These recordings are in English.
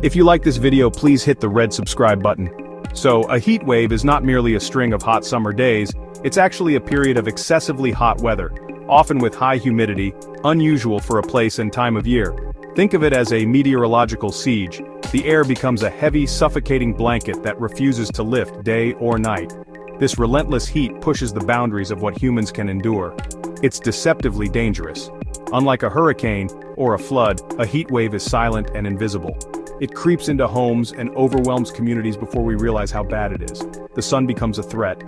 If you like this video, please hit the red subscribe button. So, a heat wave is not merely a string of hot summer days, it's actually a period of excessively hot weather, often with high humidity, unusual for a place and time of year. Think of it as a meteorological siege. The air becomes a heavy, suffocating blanket that refuses to lift day or night. This relentless heat pushes the boundaries of what humans can endure. It's deceptively dangerous. Unlike a hurricane or a flood, a heat wave is silent and invisible. It creeps into homes and overwhelms communities before we realize how bad it is. The sun becomes a threat.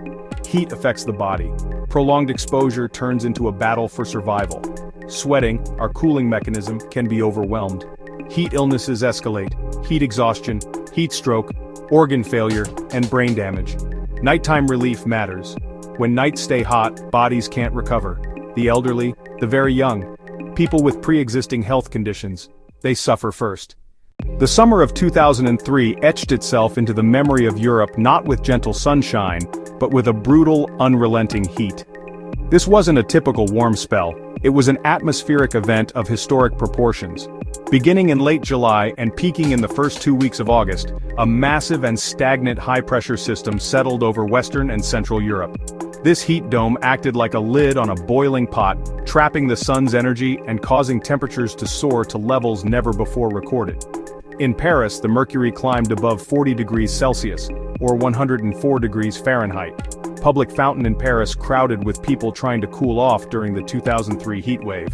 Heat affects the body. Prolonged exposure turns into a battle for survival. Sweating, our cooling mechanism, can be overwhelmed. Heat illnesses escalate: heat exhaustion, heat stroke, organ failure, and brain damage. Nighttime relief matters. When nights stay hot, bodies can't recover. The elderly, the very young, people with pre-existing health conditions, they suffer first. The summer of 2003 etched itself into the memory of Europe not with gentle sunshine, but with a brutal, unrelenting heat. This wasn't a typical warm spell, it was an atmospheric event of historic proportions. Beginning in late July and peaking in the first 2 weeks of August, a massive and stagnant high-pressure system settled over Western and Central Europe. This heat dome acted like a lid on a boiling pot, trapping the sun's energy and causing temperatures to soar to levels never before recorded. In Paris, the mercury climbed above 40 degrees Celsius, or 104 degrees Fahrenheit. Public fountain in Paris crowded with people trying to cool off during the 2003 heat wave.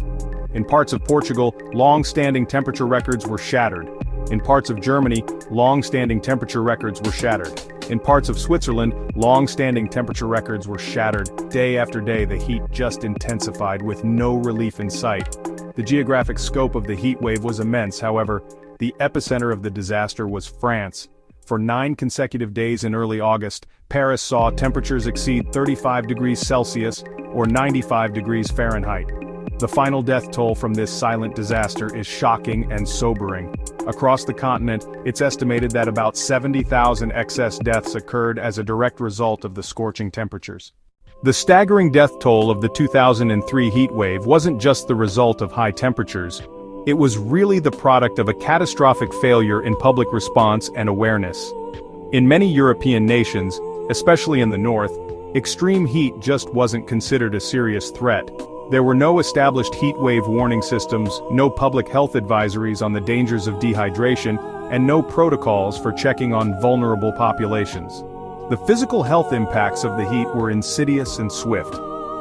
In parts of Portugal, long-standing temperature records were shattered. In parts of Germany, long-standing temperature records were shattered. In parts of Switzerland, long-standing temperature records were shattered. Day after day, the heat just intensified with no relief in sight. The geographic scope of the heat wave was immense, however. The epicenter of the disaster was France. For 9 consecutive days in early August, Paris saw temperatures exceed 35 degrees Celsius, or 95 degrees Fahrenheit. The final death toll from this silent disaster is shocking and sobering. Across the continent, it's estimated that about 70,000 excess deaths occurred as a direct result of the scorching temperatures. The staggering death toll of the 2003 heat wave wasn't just the result of high temperatures. It was really the product of a catastrophic failure in public response and awareness. In many European nations, especially in the north, extreme heat just wasn't considered a serious threat. There were no established heat wave warning systems, no public health advisories on the dangers of dehydration, and no protocols for checking on vulnerable populations. The physical health impacts of the heat were insidious and swift.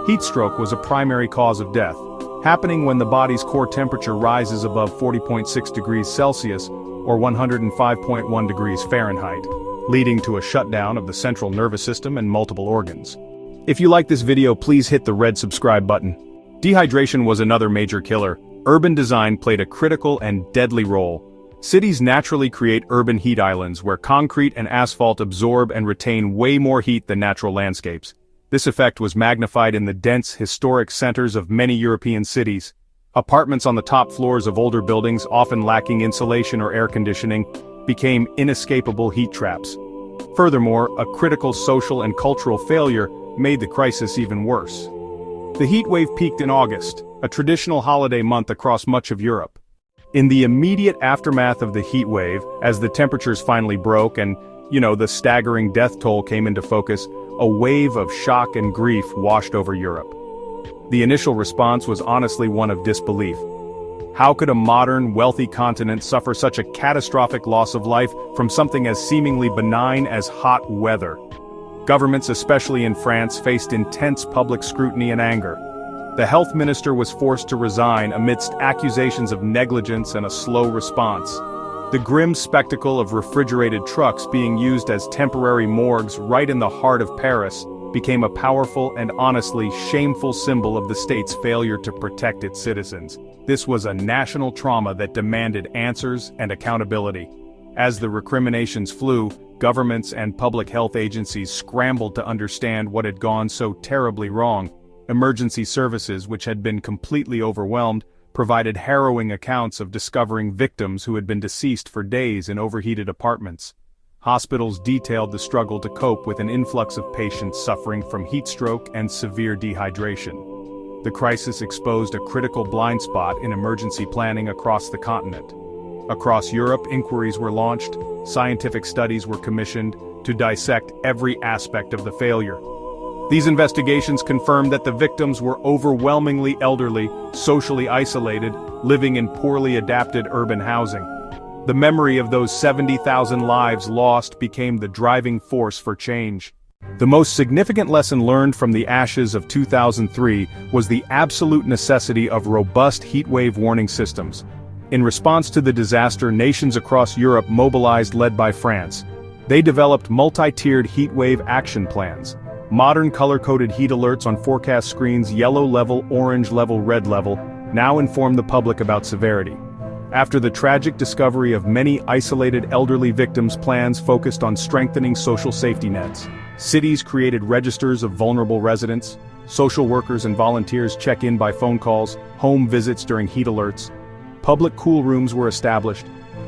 Heat stroke was a primary cause of death, happening when the body's core temperature rises above 40.6 degrees Celsius, or 105.1 degrees Fahrenheit, leading to a shutdown of the central nervous system and multiple organs. If you like this video, please hit the red subscribe button. Dehydration was another major killer. Urban design played a critical and deadly role. Cities naturally create urban heat islands where concrete and asphalt absorb and retain way more heat than natural landscapes. This effect was magnified in the dense, historic centers of many European cities. Apartments on the top floors of older buildings, often lacking insulation or air conditioning, became inescapable heat traps. Furthermore, a critical social and cultural failure made the crisis even worse. The heat wave peaked in August, a traditional holiday month across much of Europe. In the immediate aftermath of the heat wave, as the temperatures finally broke and, the staggering death toll came into focus, a wave of shock and grief washed over Europe. The initial response was honestly one of disbelief. How could a modern, wealthy continent suffer such a catastrophic loss of life from something as seemingly benign as hot weather? Governments, especially in France, faced intense public scrutiny and anger. The health minister was forced to resign amidst accusations of negligence and a slow response. The grim spectacle of refrigerated trucks being used as temporary morgues right in the heart of Paris became a powerful and honestly shameful symbol of the state's failure to protect its citizens. This was a national trauma that demanded answers and accountability. As the recriminations flew, governments and public health agencies scrambled to understand what had gone so terribly wrong. Emergency services, which had been completely overwhelmed, provided harrowing accounts of discovering victims who had been deceased for days in overheated apartments. Hospitals detailed the struggle to cope with an influx of patients suffering from heat stroke and severe dehydration. The crisis exposed a critical blind spot in emergency planning across the continent. Across Europe, inquiries were launched, scientific studies were commissioned to dissect every aspect of the failure. These investigations confirmed that the victims were overwhelmingly elderly, socially isolated, living in poorly adapted urban housing. The memory of those 70,000 lives lost became the driving force for change. The most significant lesson learned from the ashes of 2003 was the absolute necessity of robust heatwave warning systems. In response to the disaster, nations across Europe mobilized, led by France. They developed multi-tiered heatwave action plans. Modern color-coded heat alerts on forecast screens, yellow level, orange level, red level, now inform the public about severity. After the tragic discovery of many isolated elderly victims, plans focused on strengthening social safety nets. Cities created registers of vulnerable residents. Social workers and volunteers check in by phone calls, home visits during heat alerts. Public cool rooms were established.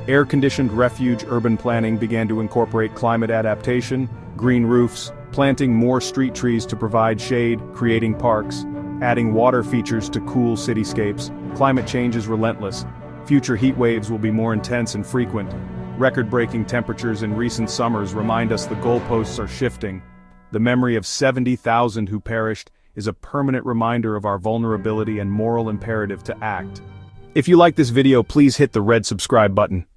Air-conditioned refuge urban planning began to incorporate climate adaptation, green roofs, planting more street trees to provide shade, creating parks, adding water features to cool cityscapes. Climate change is relentless. Future heat waves will be more intense and frequent. Record-breaking temperatures in recent summers remind us the goalposts are shifting. The memory of 70,000 who perished is a permanent reminder of our vulnerability and moral imperative to act. If you like this video, please hit the red subscribe button.